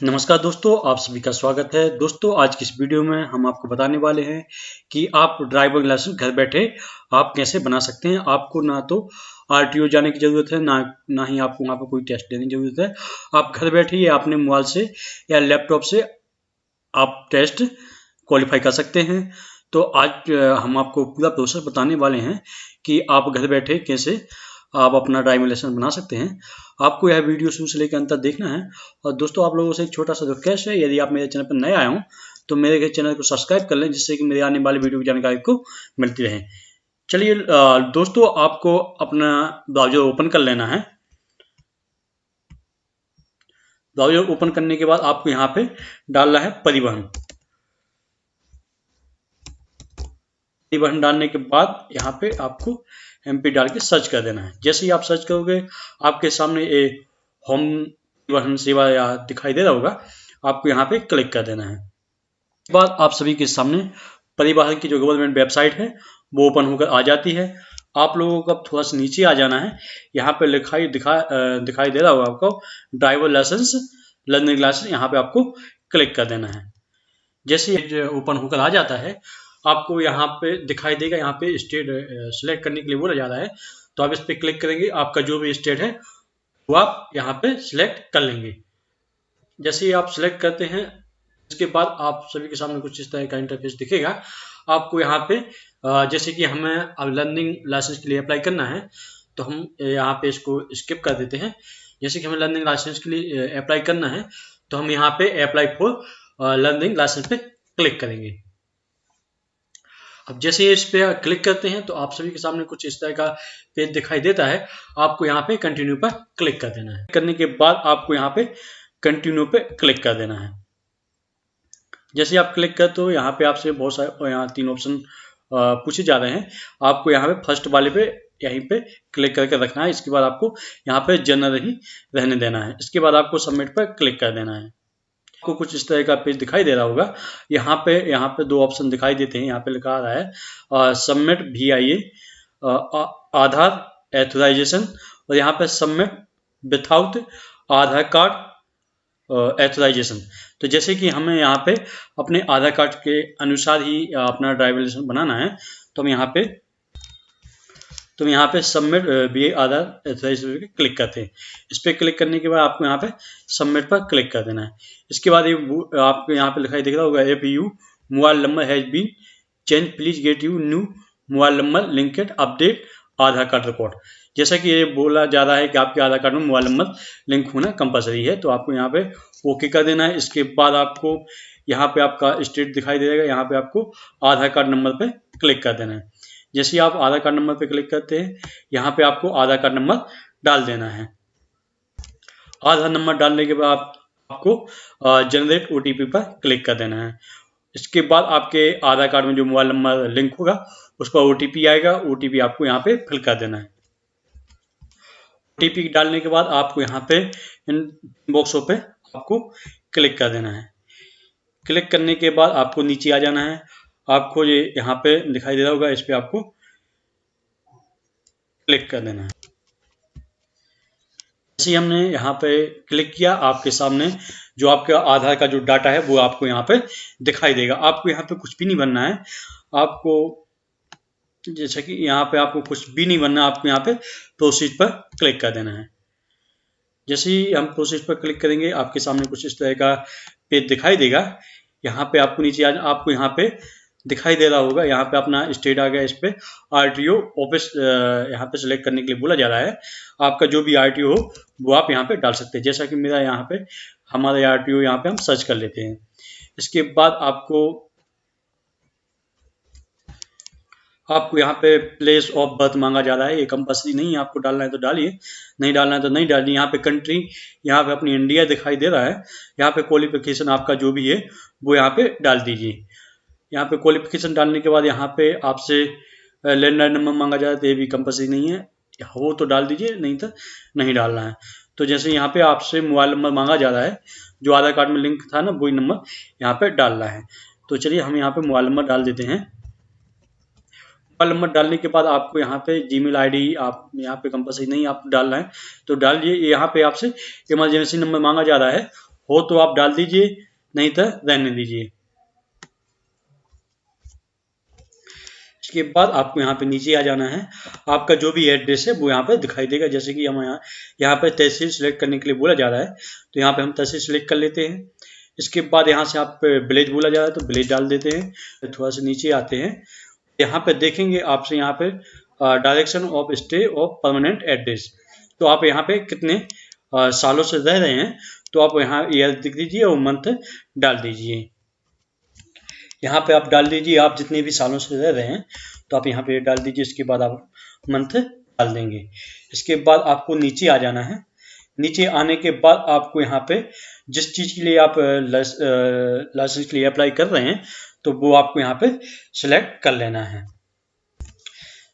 नमस्कार दोस्तों, आप सभी का स्वागत है। दोस्तों, आज की इस वीडियो में हम आपको बताने वाले हैं कि आप ड्राइविंग लाइसेंस घर बैठे आप कैसे बना सकते हैं। आपको ना तो आरटीओ जाने की ज़रूरत है, ना ही आपको वहाँ पर कोई टेस्ट देने की ज़रूरत है। आप घर बैठे ही अपने मोबाइल से या लैपटॉप से आप टेस्ट क्वालिफाई कर सकते हैं। तो आज हम आपको पूरा प्रोसेस बताने वाले हैं कि आप घर बैठे कैसे आप अपना ड्राइविंग लाइसेंस बना सकते हैं। आपको यह वीडियो शुरू से लेकर अंत तक देखना है। और दोस्तों, आप लोगों से एक छोटा सा रिक्वेस्ट है, यदि आप मेरे चैनल पर नए आए हों तो मेरे चैनल को सब्सक्राइब कर लें, जिससे कि मेरे आने वाली वीडियो की जानकारी को मिलती रहे। चलिए दोस्तों, आपको अपना ब्राउजर ओपन कर लेना है। ब्राउजर ओपन करने के बाद आपको यहाँ पे डालना है परिवहन डालने के बाद यहाँ पे आपको MP डाल के सर्च कर देना है। जैसे ही आप सर्च करोगे आपके सामने एक होम परिवहन सेवा या दिखाई दे रहा होगा, आपको यहाँ पे क्लिक कर देना है। उसके बाद आप सभी के सामने परिवहन की जो गवर्नमेंट वेबसाइट है वो ओपन होकर आ जाती है। आप लोगों को अब थोड़ा सा नीचे आ जाना है। यहाँ पे दिखाई दे रहा होगा आपको ड्राइवर लाइसेंस लर्निंग लाइसेंस, यहाँ पे आपको क्लिक कर देना है। जैसे ये ओपन होकर आ जाता है, आपको यहाँ पे दिखाई देगा, यहाँ पे स्टेट सिलेक्ट करने के लिए बोला जा रहा है। तो आप इस पर क्लिक करेंगे, आपका जो भी स्टेट है वो आप यहाँ पे सिलेक्ट कर लेंगे। जैसे ही आप सिलेक्ट करते हैं, इसके बाद आप सभी के सामने कुछ इस तरह का इंटरफेस दिखेगा। आपको यहाँ पे जैसे कि हमें अब लर्निंग लाइसेंस के लिए अप्लाई करना है, तो हम यहाँ पे इसको स्किप कर देते हैं। जैसे कि हमें लर्निंग लाइसेंस के लिए अप्लाई करना है, तो हम यहाँ पे अप्लाई फॉर लर्निंग लाइसेंस पे क्लिक करेंगे। अब जैसे इस पे क्लिक करते हैं तो आप सभी के सामने कुछ इस तरह का पेज दिखाई देता है। आपको यहाँ पे कंटिन्यू पर क्लिक कर देना है। करने के बाद आपको यहाँ पे कंटिन्यू पे क्लिक कर देना है। जैसे आप क्लिक करते हो, यहाँ पे आपसे बहुत सारे यहाँ 3 ऑप्शन पूछे जा रहे हैं। आपको यहाँ पे फर्स्ट वाले पे यहीं पे क्लिक करके रखना है। इसके बाद आपको यहाँ पे जनरल ही रहने देना है। इसके बाद आपको सबमिट पर क्लिक कर देना है। आपको कुछ इस तरह का पेज दिखाई दे रहा होगा। यहाँ पे 2 ऑप्शन दिखाई देते हैं। यहाँ पे लिखा आ रहा है सबमिट VIA आधार एथोराइजेशन, और यहाँ पे सबमिट विथआउट आधार कार्ड एथोराइजेशन। तो जैसे कि हमें यहाँ पे अपने आधार कार्ड के अनुसार ही अपना ड्राइविंग लाइसेंस बनाना है, तो हम यहाँ पे सबमिट VIA आधार एथोराइजेशन क्लिक करते हैं। इस पर क्लिक करने के बाद आपको यहाँ पे सबमिट पर क्लिक कर देना है। इसके बाद आपको यहाँ पे लिखाई दिख रहा होगा if you mobile number has been change please get you new mobile number linked update Aadhaar card record. जैसा कि ये बोला जा रहा है कि आपके आधार कार्ड में मोबाइल नंबर लिंक होना कंपलसरी है, तो आपको यहाँ पे ओके कर देना है। इसके बाद आपको यहाँ पे आपका स्टेट दिखाई देगा। यहाँ पे आपको आधार कार्ड नंबर पे क्लिक कर देना है। जैसे ही आप आधार कार्ड नंबर पे क्लिक करते हैं, यहाँ पे आपको आधार कार्ड नंबर डाल देना है। आधार नंबर डालने के बाद आपको जनरेट OTP पर क्लिक कर देना है। इसके बाद आपके आधार कार्ड में जो मोबाइल नंबर लिंक होगा उस पर OTP आएगा। OTP आपको यहाँ पे फिल कर देना है। OTP डालने के बाद आपको यहाँ पे इन बॉक्सों पे आपको क्लिक कर देना है। क्लिक करने के बाद आपको नीचे आ जाना है। आपको ये यहाँ पे दिखाई दे रहा होगा, इस पे आपको क्लिक कर देना है। जैसे हमने यहाँ पे क्लिक किया, आपके सामने जो आपका आधार का जो डाटा है वो आपको यहाँ पे दिखाई देगा। आपको यहाँ पे कुछ भी नहीं भरना है। आपको जैसे कि यहाँ पे आपको कुछ भी नहीं भरना, आपको यहाँ पे प्रोसीड पर क्लिक कर देना है। जैसे ही हम प्रोसीड पर क्लिक करेंगे, आपके सामने कुछ इस तरह का पेज दिखाई देगा। यहाँ पे आपको नीचे आपको यहाँ पे दिखाई दे रहा होगा, यहाँ पे अपना स्टेट आ गया। इस पे RTO ऑफिस यहाँ पे सिलेक्ट करने के लिए बोला जा रहा है। आपका जो भी RTO हो वो आप यहाँ पे डाल सकते हैं। जैसा कि मेरा यहाँ पे हमारे RTO यहाँ पे हम सर्च कर लेते हैं। इसके बाद आपको यहाँ पे प्लेस ऑफ बर्थ मांगा जा रहा है। ये कंपल्सरी नहीं है, आपको डालना है तो डालिए, नहीं डालना है तो नहीं डालिए। यहाँ पे कंट्री, यहाँ पे अपनी इंडिया दिखाई दे रहा है। यहाँ पे क्वालिफिकेशन आपका जो भी है वो यहाँ पे डाल दीजिए। यहाँ पे क्वालिफिकेशन डालने के बाद यहाँ पे आपसे लैंडलाइन नंबर मांगा जा रहा है, तो ये भी कंपल्सरी नहीं है, हो तो डाल दीजिए, नहीं तो नहीं डालना है। तो जैसे यहाँ पे आपसे मोबाइल नंबर मांगा जा रहा है, जो आधार कार्ड में लिंक था ना, वही नंबर यहाँ पे डालना है। तो चलिए हम यहाँ पे मोबाइल नंबर डाल देते हैं। मोबाइल नंबर डालने के बाद आपको यहाँ पे जीमेल ID आप यहाँ पे कंपल्सरी नहीं आप डालना है तो डालिए। यहाँ पे आपसे इमरजेंसी नंबर मांगा जा रहा है, हो तो आप डाल दीजिए, नहीं तो रहने दीजिए। इसके बाद आपको यहाँ पे नीचे आ जाना है, आपका जो भी एड्रेस है वो यहाँ पे दिखाई देगा। जैसे कि हम यहाँ पे तहसील सेलेक्ट करने के लिए बोला जा रहा है, तो यहाँ पे हम तहसील सेलेक्ट कर लेते हैं। इसके बाद यहाँ से आप विलेज बोला जा रहा है तो विलेज डाल देते हैं। थोड़ा सा नीचे आते हैं, यहाँ पे देखेंगे आपसे यहाँ पे direction of stay of permanent address, तो आप यहाँ पे कितने सालों से रह रहे हैं, तो आप यहाँ ईयर लिख दीजिए और मंथ डाल दीजिए। यहाँ पे आप डाल दीजिए, आप जितने भी सालों से रह रहे हैं तो आप यहाँ पे डाल दीजिए। इसके बाद आप मंथ डाल देंगे। इसके बाद आपको नीचे आ जाना है। नीचे आने के बाद आपको यहाँ पे जिस चीज़ के लिए आप लाइसेंस के लिए अप्लाई कर रहे हैं तो वो आपको यहाँ पे सिलेक्ट कर लेना है।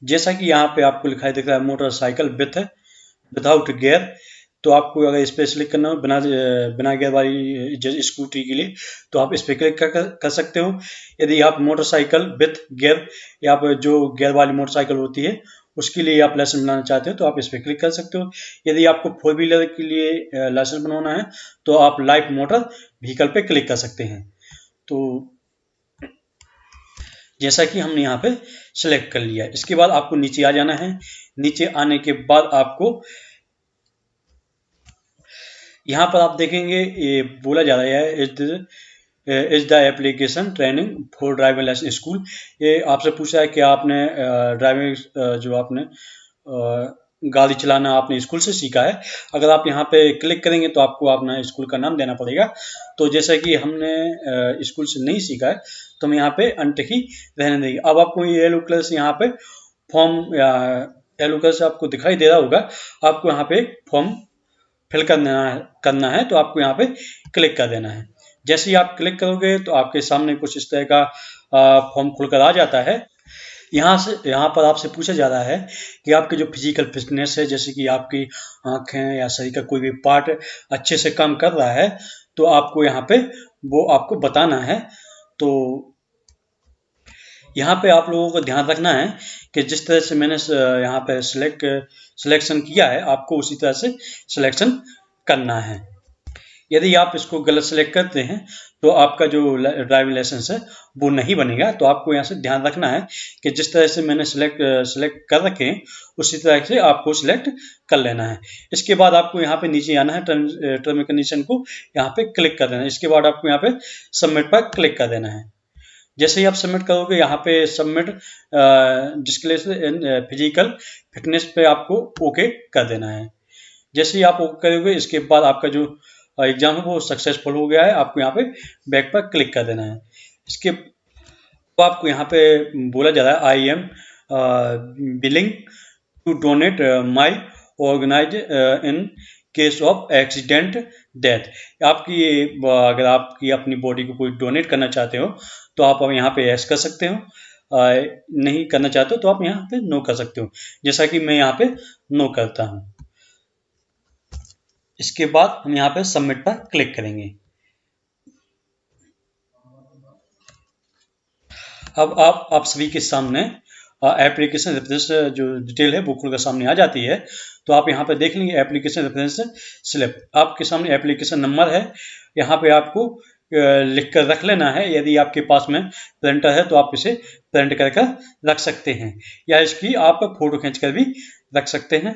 जैसा कि यहाँ पे आपको लिखा दिख रहा है मोटरसाइकिल विदाउट गियर, तो आपको अगर इस पर क्लिक करना हो बिना गियर वाली स्कूटी के लिए तो आप इस पर क्लिक कर सकते हो। यदि आप मोटरसाइकिल विथ गियर या आप जो गियर वाली मोटरसाइकिल होती है उसके लिए आप लाइसेंस बनाना चाहते हो तो आप इस पर क्लिक कर सकते हो। यदि आपको 4 व्हीलर के लिए लाइसेंस बनवाना है तो आप लाइट मोटर व्हीकल पे क्लिक कर सकते हैं। तो जैसा कि हमने यहाँ पे सिलेक्ट कर लिया, इसके बाद आपको नीचे आ जाना है। नीचे आने के बाद आपको यहाँ पर आप देखेंगे ये बोला जा रहा है is the application training for driving licence school. ये आपसे पूछा है कि आपने ड्राइविंग जो आपने गाड़ी चलाना आपने स्कूल से सीखा है। अगर आप यहाँ पे क्लिक करेंगे तो आपको अपना स्कूल का नाम देना पड़ेगा। तो जैसे कि हमने स्कूल से नहीं सीखा है तो हम यहाँ पे अनटिक ही रहने देंगे। अब आपको ये येलो कलर से यहाँ पे फॉर्म येलो कलर से आपको दिखाई दे रहा होगा, आपको यहाँ पे फॉर्म फिल करना है तो आपको यहाँ पे क्लिक कर देना है। जैसे ही आप क्लिक करोगे तो आपके सामने कुछ इस तरह का फॉर्म खुलकर आ जाता है। यहाँ पर आपसे पूछा जा रहा है कि आपकी जो फिजिकल फिटनेस है, जैसे कि आपकी आंखें या शरीर का कोई भी पार्ट अच्छे से काम कर रहा है तो आपको यहाँ पे वो आपको बताना है। तो यहाँ पे आप लोगों को ध्यान रखना है कि जिस तरह से मैंने यहाँ पे सिलेक्शन किया है आपको उसी तरह से सिलेक्शन करना है। यदि आप इसको गलत सेलेक्ट करते हैं तो आपका जो ड्राइविंग लाइसेंस है वो नहीं बनेगा। तो आपको यहाँ से ध्यान रखना है कि जिस तरह से मैंने सिलेक्ट कर रखे हैं उसी तरह से आपको सिलेक्ट कर लेना है। इसके बाद आपको यहाँ पे नीचे आना है, टर्म एंड कंडीशन को यहाँ पे क्लिक कर देना है। इसके बाद आपको यहाँ पे सबमिट पर क्लिक कर देना है। जैसे ही आप सबमिट करोगे यहाँ पे सबमिट जिसके लिए फिजिकल फिटनेस पे आपको ओके कर देना है। जैसे ही आप ओके करोगे इसके बाद आपका जो एग्जाम है वो सक्सेसफुल हो गया है, आपको यहाँ पे बैक पर क्लिक कर देना है। इसके बाद आपको यहाँ पे बोला जा रहा है I am willing to donate my organise in case of accident death. आपकी अगर आपकी अपनी बॉडी को कोई डोनेट करना चाहते हो तो आप यहाँ पे यस कर सकते हो, नहीं करना चाहते हो तो आप यहाँ पे नो कर सकते हो, जैसा कि मैं यहाँ पे नो करता हूँ। इसके बाद हम यहाँ पे सबमिट पर क्लिक करेंगे। अब आप सभी के सामने एप्लीकेशन रेफरेंस जो डिटेल है वो खुलकर सामने आ जाती है। तो आप यहाँ पे देख लेंगे एप्लीकेशन रेफरेंस स्लिप, आपके सामने एप्लीकेशन नंबर है, यहाँ पे आपको लिख कर रख लेना है। यदि आपके पास में प्रिंटर है तो आप इसे प्रिंट कर रख सकते हैं या इसकी आप फोटो खींच कर भी रख सकते हैं।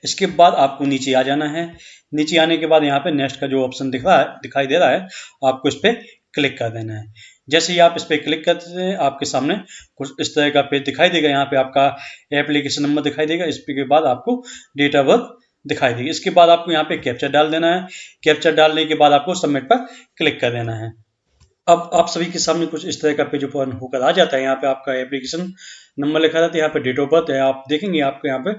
इसके बाद आपको नीचे आ जाना है। नीचे आने के बाद यहाँ पे नेक्स्ट का जो ऑप्शन दिखाई दे रहा है आपको इस पर क्लिक कर देना है। जैसे ही आप इस पर क्लिक करते हैं आपके सामने कुछ इस तरह का पेज दिखाई देगा। यहाँ पे आपका एप्लीकेशन नंबर दिखाई देगा, इसके बाद आपको डेट ऑफ बर्थ दिखाई देगी। इसके बाद आपको यहाँ पे कैप्चर डाल देना है। कैप्चर डालने के बाद आपको सबमिट पर क्लिक कर देना है। अब आप सभी के सामने कुछ इस तरह का पेज ओपन होकर आ जाता है। यहाँ पे आपका एप्लीकेशन नंबर लिखा रहता है, यहाँ पे डेट ऑफ बर्थ है, आप देखेंगे आपको यहाँ पे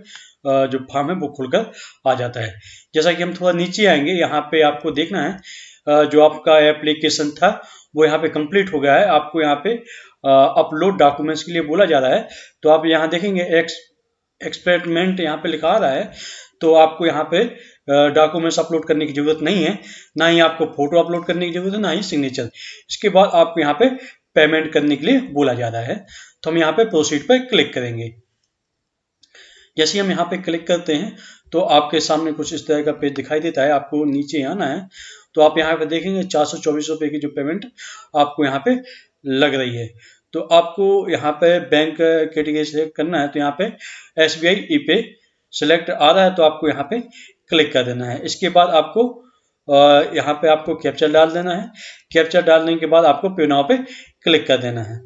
जो फॉर्म है वो खुलकर आ जाता है। जैसा कि हम थोड़ा नीचे आएंगे यहाँ पे आपको देखना है जो आपका एप्लीकेशन था वो यहाँ पे कंप्लीट हो गया है। आपको यहाँ पे अपलोड डॉक्यूमेंट्स के लिए बोला जा रहा है। तो आप यहाँ देखेंगे एक्सपेरिमेंट यहाँ पे लिखा आ रहा है, तो आपको यहाँ पे डॉक्यूमेंट्स अपलोड करने की जरूरत नहीं है, ना ही आपको फोटो अपलोड करने की जरूरत है, ना ही सिग्नेचर। इसके बाद आपको यहाँ पे पेमेंट करने के लिए बोला जा रहा है, तो हम यहाँ पे प्रोसीड पे क्लिक करेंगे। जैसे हम यहाँ पे क्लिक करते हैं तो आपके सामने कुछ इस तरह का पेज दिखाई देता है। आपको नीचे आना है तो आप यहाँ पे देखेंगे 424 रुपये की जो पेमेंट आपको यहाँ पे लग रही है। तो आपको यहाँ पे बैंक कैटेगरी सेलेक्ट करना है, तो यहाँ पे SBI ई-पे सेलेक्ट आ रहा है तो आपको यहाँ पे क्लिक कर देना है। इसके बाद आपको यहाँ पे आपको कैप्चर डाल देना है। कैप्चर डालने के बाद आपको पे नाउ पे क्लिक कर देना है।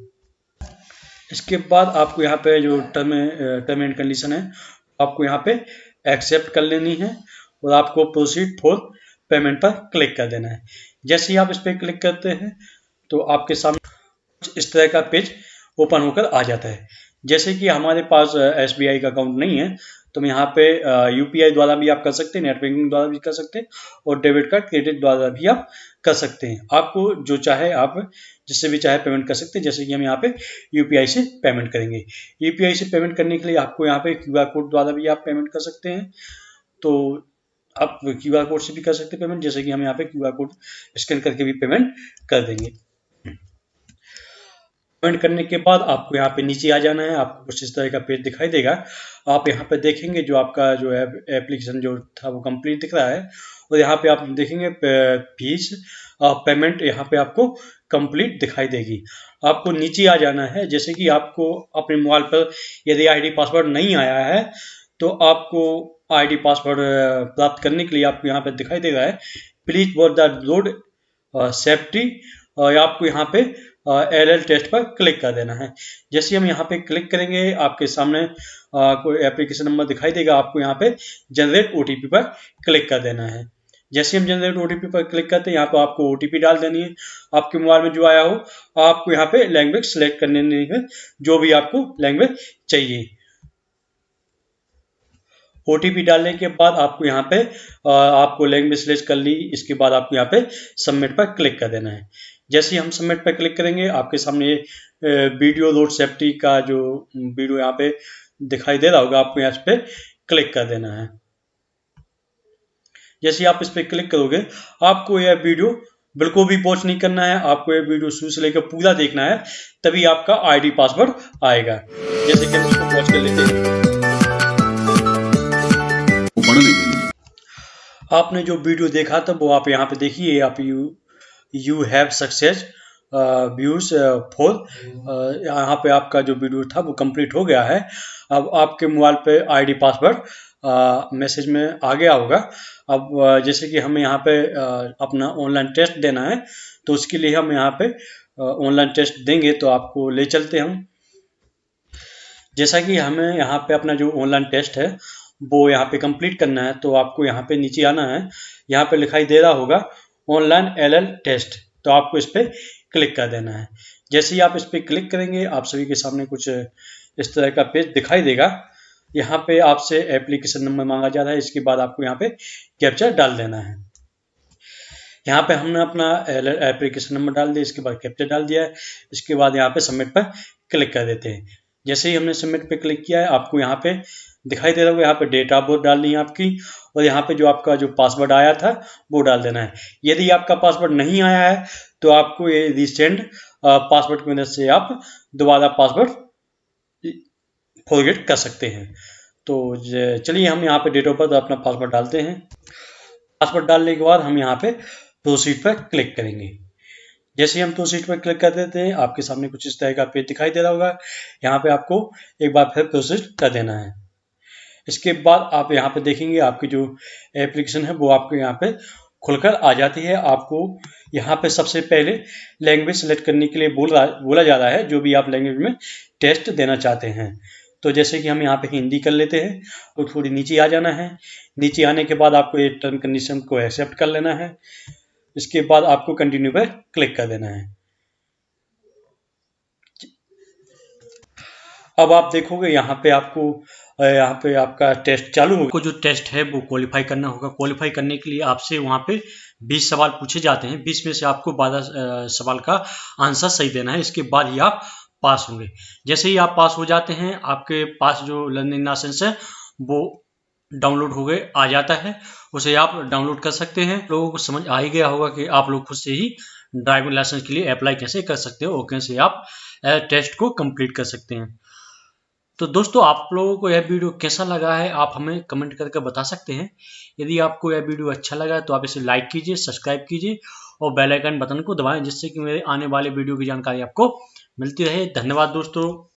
इसके बाद आपको यहाँ पे जो टर्म एंड कंडीशन है आपको यहाँ पे एक्सेप्ट कर लेनी है और आपको प्रोसीड फॉर पेमेंट पर क्लिक कर देना है। जैसे ही आप इस पर क्लिक करते हैं तो आपके सामने इस तरह का पेज ओपन होकर आ जाता है। जैसे कि हमारे पास SBI का अकाउंट नहीं है तो हम यहाँ पे UPI द्वारा भी आप कर सकते हैं, नेट बैंकिंग द्वारा भी कर सकते हैं और डेबिट कार्ड क्रेडिट द्वारा भी आप कर सकते हैं। आपको जो चाहे आप जिससे भी चाहे पेमेंट कर सकते हैं। जैसे कि हम यहाँ पे UPI से पेमेंट करेंगे। UPI से पेमेंट करने के लिए आपको यहाँ पे QR कोड द्वारा भी आप पेमेंट कर सकते हैं। तो आप QR कोड से भी कर सकते हैं पेमेंट। जैसे कि हम यहाँ पे QR कोड स्कैन करके भी पेमेंट कर देंगे। पेमेंट करने के बाद आपको यहाँ पे नीचे आ जाना है। आपको कुछ इस तरह का पेज दिखाई देगा। आप यहाँ पे देखेंगे जो आपका जो है एप्लीकेशन जो था वो कंप्लीट दिख रहा है और यहाँ पे आप देखेंगे फीस पेमेंट यहाँ पे आपको कंप्लीट दिखाई देगी। आपको नीचे आ जाना है। जैसे कि आपको अपने मोबाइल पर यदि ID पासवर्ड नहीं आया है तो आपको ID पासवर्ड प्राप्त करने के लिए आपको यहाँ पे दिखाई दे रहा है please watch the road safety. आपको यहाँ पे LL टेस्ट पर क्लिक कर देना है। जैसे हम यहाँ पे क्लिक करेंगे आपके सामने कोई एप्लीकेशन नंबर दिखाई देगा। आपको यहाँ पे जनरेट OTP पर क्लिक कर देना है। जैसे हम जनरेट OTP पर क्लिक करते हैं यहाँ पर आपको OTP डाल देनी है। आपके मोबाइल में जो आया हो आपको यहाँ पे लैंग्वेज सेलेक्ट करने है, जो भी आपको लैंग्वेज चाहिए। OTP डालने के बाद आपको यहाँ पे आपको लैंग्वेज सिलेक्ट कर ली। इसके बाद आपको यहाँ पे सबमिट पर क्लिक कर देना है। जैसे ही हम सबमिट पर क्लिक करेंगे आपके सामने वीडियो रोड सेफ्टी का जो वीडियो यहाँ पे दिखाई दे रहा होगा, आपको यहाँ पे क्लिक कर देना है। जैसे आप इस पर क्लिक करोगे आपको यह वीडियो बिल्कुल भी वॉच नहीं करना है। आपको यह वीडियो शुरू से लेकर पूरा देखना है, तभी आपका ID पासवर्ड आएगा। जैसे कि हम इसको वॉच कर लेते हैं। आपने जो वीडियो देखा था वो आप यहाँ पे देखिए। आप you have success views for, यहाँ पे आपका जो वीडियो था वो कंप्लीट हो गया है। अब आपके मोबाइल पे ID पासवर्ड मैसेज में आ गया होगा। अब जैसे कि हमें यहाँ पे अपना ऑनलाइन टेस्ट देना है तो उसके लिए हम यहाँ पे ऑनलाइन टेस्ट देंगे। तो आपको ले चलते हम। जैसा कि हमें यहाँ पे अपना जो ऑनलाइन टेस्ट है वो यहाँ पे कंप्लीट करना है तो आपको यहाँ पे नीचे आना है। यहाँ पे दिखाई दे रहा होगा ऑनलाइन LL टेस्ट, तो आपको इस पर क्लिक कर देना है। जैसे ही आप इस पर क्लिक करेंगे आप सभी के सामने कुछ इस तरह का पेज दिखाई देगा। यहाँ पे आपसे एप्लीकेशन नंबर मांगा जा रहा है। इसके बाद आपको यहाँ पे कैप्चर डाल देना है। यहाँ पे हमने अपना एप्लीकेशन नंबर डाल दिया, इसके बाद कैप्चर डाल दिया है। इसके बाद यहाँ पे सबमिट पर क्लिक कर देते हैं। जैसे ही हमने सबमिट पे क्लिक किया है आपको यहाँ पे दिखाई दे रहा होगा, यहाँ पे डेट ऑफ बर्थ डालनी है आपकी और यहाँ पे जो आपका जो पासवर्ड आया था वो डाल देना है। यदि आपका पासवर्ड नहीं आया है तो आपको ये रिसेंड पासवर्ड की मदद से आप दोबारा पासवर्ड फॉरगेट कर सकते हैं। तो चलिए हम यहाँ पे डेट ऑफ बर्थ अपना पासवर्ड डालते हैं। पासवर्ड डालने के बाद हम यहाँ पे प्रोसीड पर क्लिक करेंगे। जैसे ही हम प्रोसीड पर क्लिक कर देते हैं आपके सामने कुछ इस तरह का पेज दिखाई दे रहा होगा। यहाँ पे आपको एक बार फिर प्रोसीड कर देना है। इसके बाद आप यहाँ पे देखेंगे आपकी जो एप्लीकेशन है वो आपको यहाँ पे खुलकर आ जाती है। आपको यहाँ पे सबसे पहले लैंग्वेज सेलेक्ट करने के लिए बोला जा रहा है, जो भी आप लैंग्वेज में टेस्ट देना चाहते हैं। तो जैसे कि हम यहाँ पे हिंदी कर लेते हैं तो थोड़ी नीचे आ जाना है। नीचे आने के बाद आपको ये टर्म कंडीशन को एक्सेप्ट कर लेना है। इसके बाद आपको कंटिन्यू पर क्लिक कर देना है। अब आप देखोगे यहाँ पे आपका टेस्ट चालू होगा। आपको जो टेस्ट है वो क्वालिफाई करना होगा। क्वालिफाई करने के लिए आपसे वहाँ पे 20 सवाल पूछे जाते हैं। 20 में से आपको 12 सवाल का आंसर सही देना है। इसके बाद ही आप पास होंगे। जैसे ही आप पास हो जाते हैं आपके पास जो लर्निंग लाइसेंस है वो डाउनलोड हो गए आ जाता है, उसे आप डाउनलोड कर सकते हैं। लोगों को समझ आ ही गया होगा कि आप लोग खुद से ही ड्राइविंग लाइसेंस के लिए अप्लाई कैसे कर सकते हो और कैसे आप टेस्ट को कंप्लीट कर सकते हैं। तो दोस्तों आप लोगों को यह वीडियो कैसा लगा है आप हमें कमेंट करके बता सकते हैं। यदि आपको यह वीडियो अच्छा लगा तो आप इसे लाइक कीजिए, सब्सक्राइब कीजिए और बेल आइकन बटन को दबाएं, जिससे कि मेरे आने वाले वीडियो की जानकारी आपको मिलती रहे। धन्यवाद दोस्तों।